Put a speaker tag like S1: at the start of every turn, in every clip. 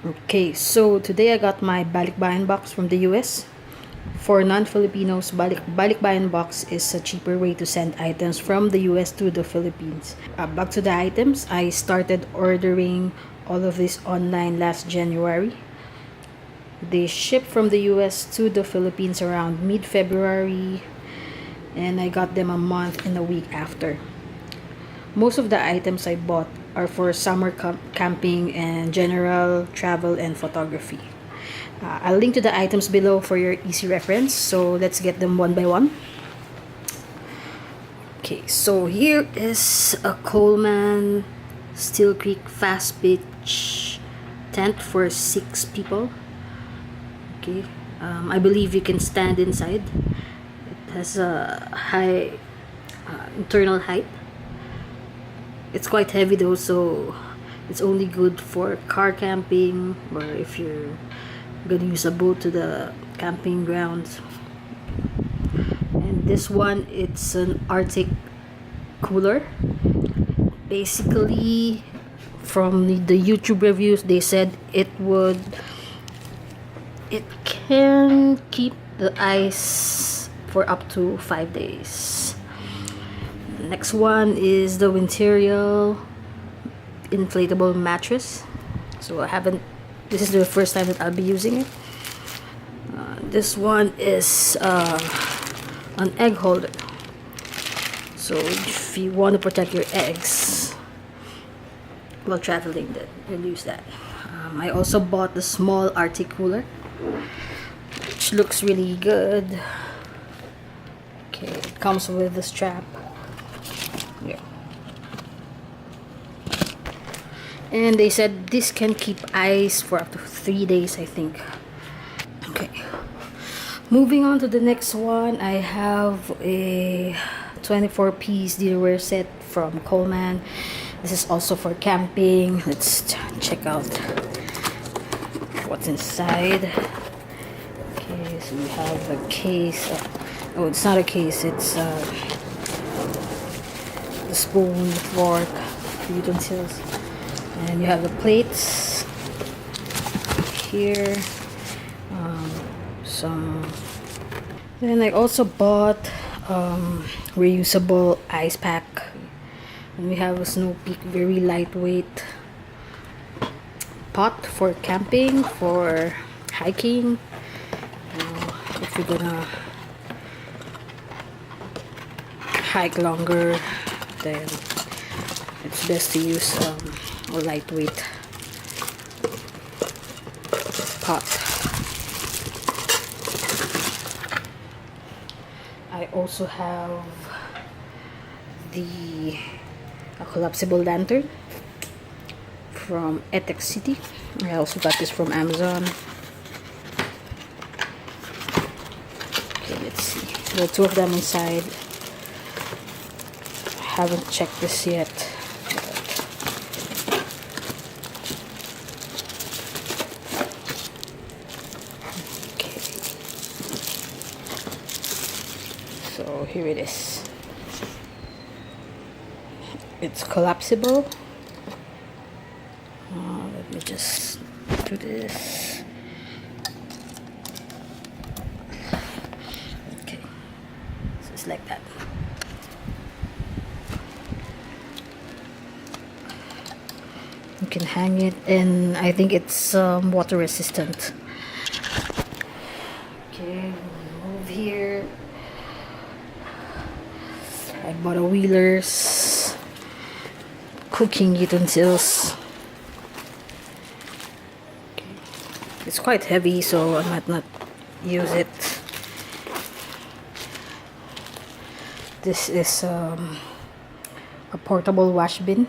S1: Okay, so today I got my balikbayan box from the US. For non-Filipinos, balikbayan box is a cheaper way to send items from the US to the Philippines. Back to the items, I started ordering all of this online last January. They shipped from the US to the Philippines around mid-February, and I got them a month and a week after. Most of the items I bought are for summer camping and general travel and photography. I'll link to the items below for your easy reference, so let's get them one by one. Okay, so here is a Coleman Steel Creek fast pitch tent for 6 people. Okay, I believe you can stand inside. It has a high internal height. It's quite heavy though, so it's only good for car camping or if you're gonna use a boat to the camping grounds. And this one, it's an Arctic cooler. Basically, from the YouTube reviews, they said it can keep the ice for up to 5 days. Next one is the Winterial Inflatable Mattress. So this is the first time that I'll be using it. This one is an egg holder. So if you want to protect your eggs while traveling, then you'll use that. I also bought the small Arctic cooler, which looks really good. Okay, it comes with the strap. Yeah. And they said this can keep ice for up to 3 days, I think. Okay. Moving on to the next one, I have a 24-piece dinnerware set from Coleman. This is also for camping. Let's check out what's inside. Okay, so we have a case. Oh, it's not a case. It's the spoon, fork, utensils. And you have the plates here. Then I also bought reusable ice pack. And we have a Snow Peak very lightweight pot for camping, for hiking. If you're gonna hike longer, then it's best to use a lightweight pot. I also have a collapsible lantern from Etex City. I also got this from Amazon. Okay, let's see. There are 2 of them inside. I haven't checked this yet. Okay. So here it is. It's collapsible. Let me just do this. Okay, so it's like that. You can hang it, and I think it's water resistant. Okay, we'll move here. I bought a Wheeler's cooking utensils. Okay. It's quite heavy, so I might not use it. This is a portable wash bin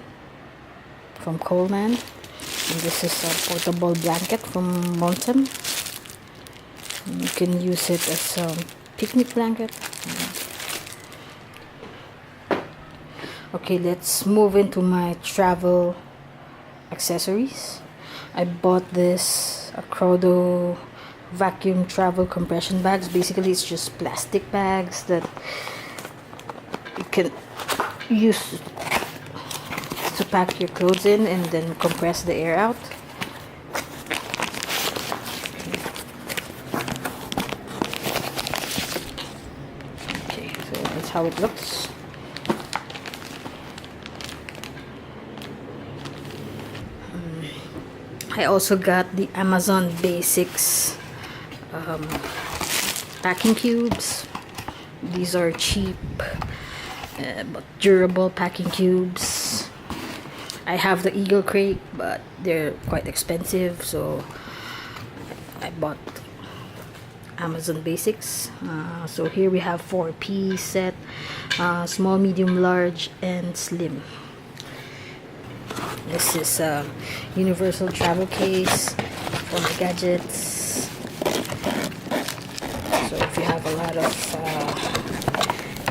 S1: from Coleman. And this is a portable blanket from Mountain. You can use it as a picnic blanket. Okay, let's move into my travel accessories. I bought this Acrodo vacuum travel compression bags. Basically, it's just plastic bags that you can use to pack your clothes in and then compress the air out. how it looks. I also got the Amazon Basics packing cubes. These are cheap but durable packing cubes. I have the Eagle Crate, but they're quite expensive, so I bought Amazon Basics. So here we have 4-piece set, small, medium, large, and slim. This is a universal travel case for my gadgets. So if you have a lot of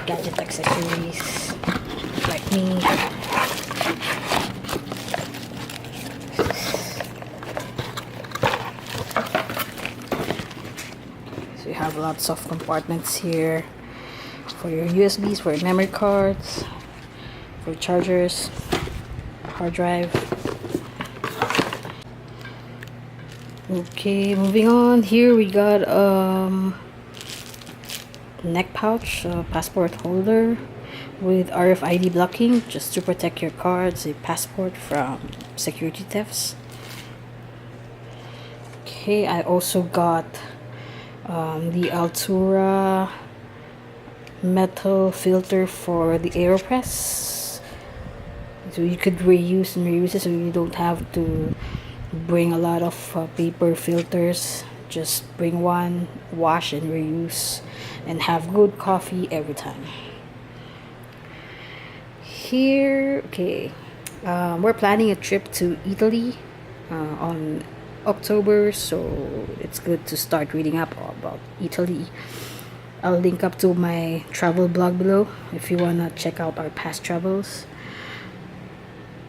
S1: gadget accessories like me, so you have lots of compartments here for your USBs, for your memory cards, for chargers, hard drive. Okay, moving on. Here we got neck pouch, passport holder with RFID blocking, just to protect your cards, a passport from security thefts. Okay, I also got the Altura metal filter for the AeroPress, so you could reuse and reuse it, so you don't have to bring a lot of paper filters. Just bring one, wash and reuse, and have good coffee every time. Here, okay, we're planning a trip to Italy on October, so it's good to start reading up about Italy. I'll link up to my travel blog below if you wanna check out our past travels.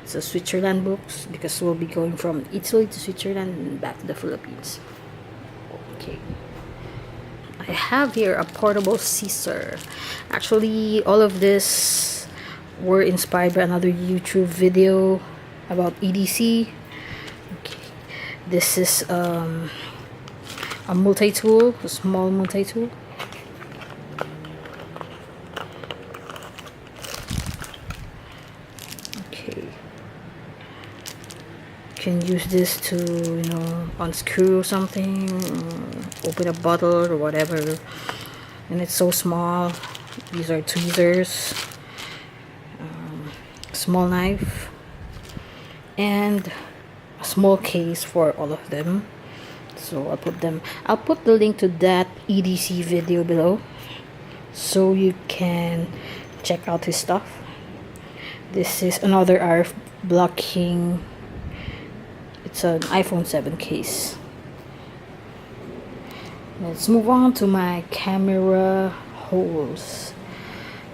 S1: It's a Switzerland books, because we'll be going from Italy to Switzerland and back to the Philippines. Okay, I have here a portable scissor. Actually, all of this were inspired by another YouTube video about EDC. Okay, this is a multi-tool, a small multi-tool. Okay, can use this to, you know, unscrew something, open a bottle or whatever, and it's so small. These are tweezers, small knife, and a small case for all of them. So I'll put the link to that EDC video below, so you can check out his stuff. This is another RF blocking. It's an iPhone 7 case. Let's move on to my camera holes.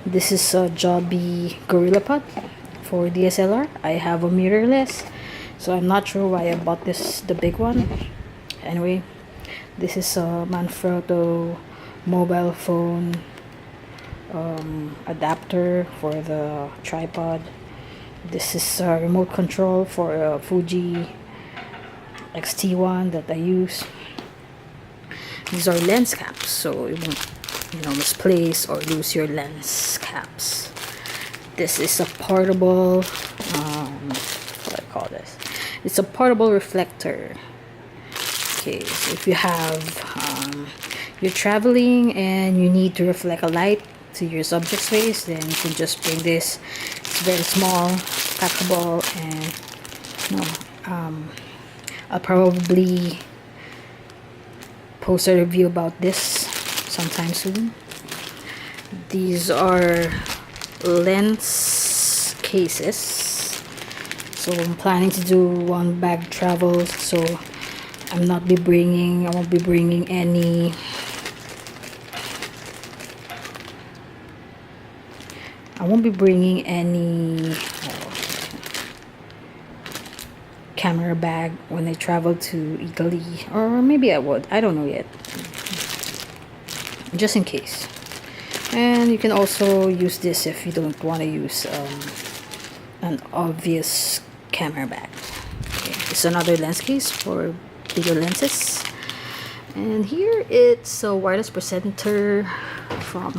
S1: This is a Joby Gorilla Pod for DSLR. I have a mirrorless, so I'm not sure why I bought this, the big one. Anyway, this is a Manfrotto mobile phone adapter for the tripod. This is a remote control for a Fuji X-T1 that I use. These are lens caps, so you won't, you know, misplace or lose your lens caps. This is a portable, what do I call this? It's a portable reflector. Okay, so if you have, you're traveling and you need to reflect a light to your subject space, then you can just bring this. It's very small, packable, and you know, I'll probably post a review about this sometime soon. These are lens cases, so I'm planning to do one bag travel, so I won't be bringing any camera bag when I travel to Italy, or maybe I would, I don't know yet, just in case. And you can also use this if you don't want to use an obvious camera bag. Okay, it's another lens case for bigger lenses. And here it's a wireless presenter from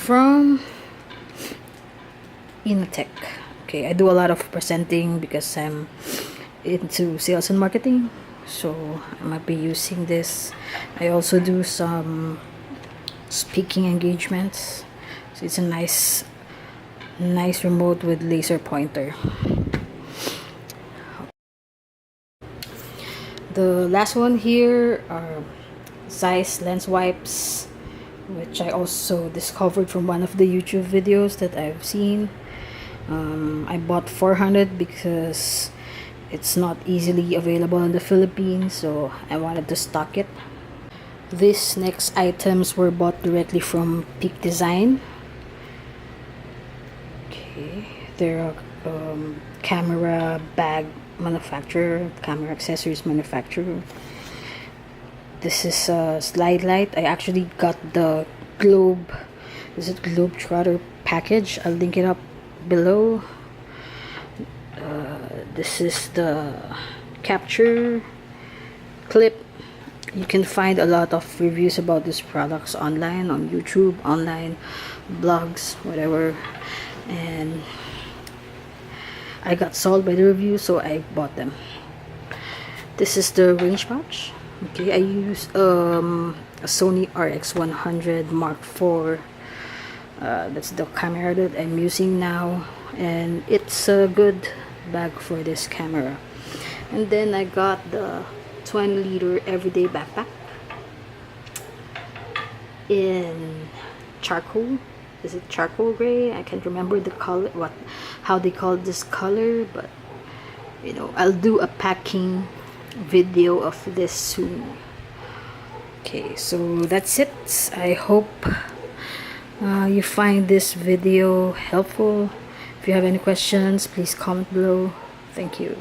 S1: from Intech. Okay, I do a lot of presenting because I'm into sales and marketing, so I might be using this. I also do some speaking engagements, so it's a nice remote with laser pointer. The last one here are Zeiss lens wipes, which I also discovered from one of the YouTube videos that I've seen. I bought 400 because it's not easily available in the Philippines, so I wanted to stock it. These next items were bought directly from Peak Design. Okay, they're a camera bag manufacturer, camera accessories manufacturer. This is a slide light. I actually got the Globetrotter package. I'll link it up below. This is the capture clip. You can find a lot of reviews about these products online, on YouTube, online blogs, whatever, and I got sold by the review, so I bought them. This is the range pouch. Okay, I use a Sony RX100 Mark IV. That's the camera that I'm using now, and it's a good bag for this camera. And then I got the 20-liter everyday backpack in charcoal. Is it charcoal gray? I can't remember the color, how they call this color, but you know, I'll do a packing video of this soon. Okay, so that's it. I hope you find this video helpful. If you have any questions, please comment below. Thank you.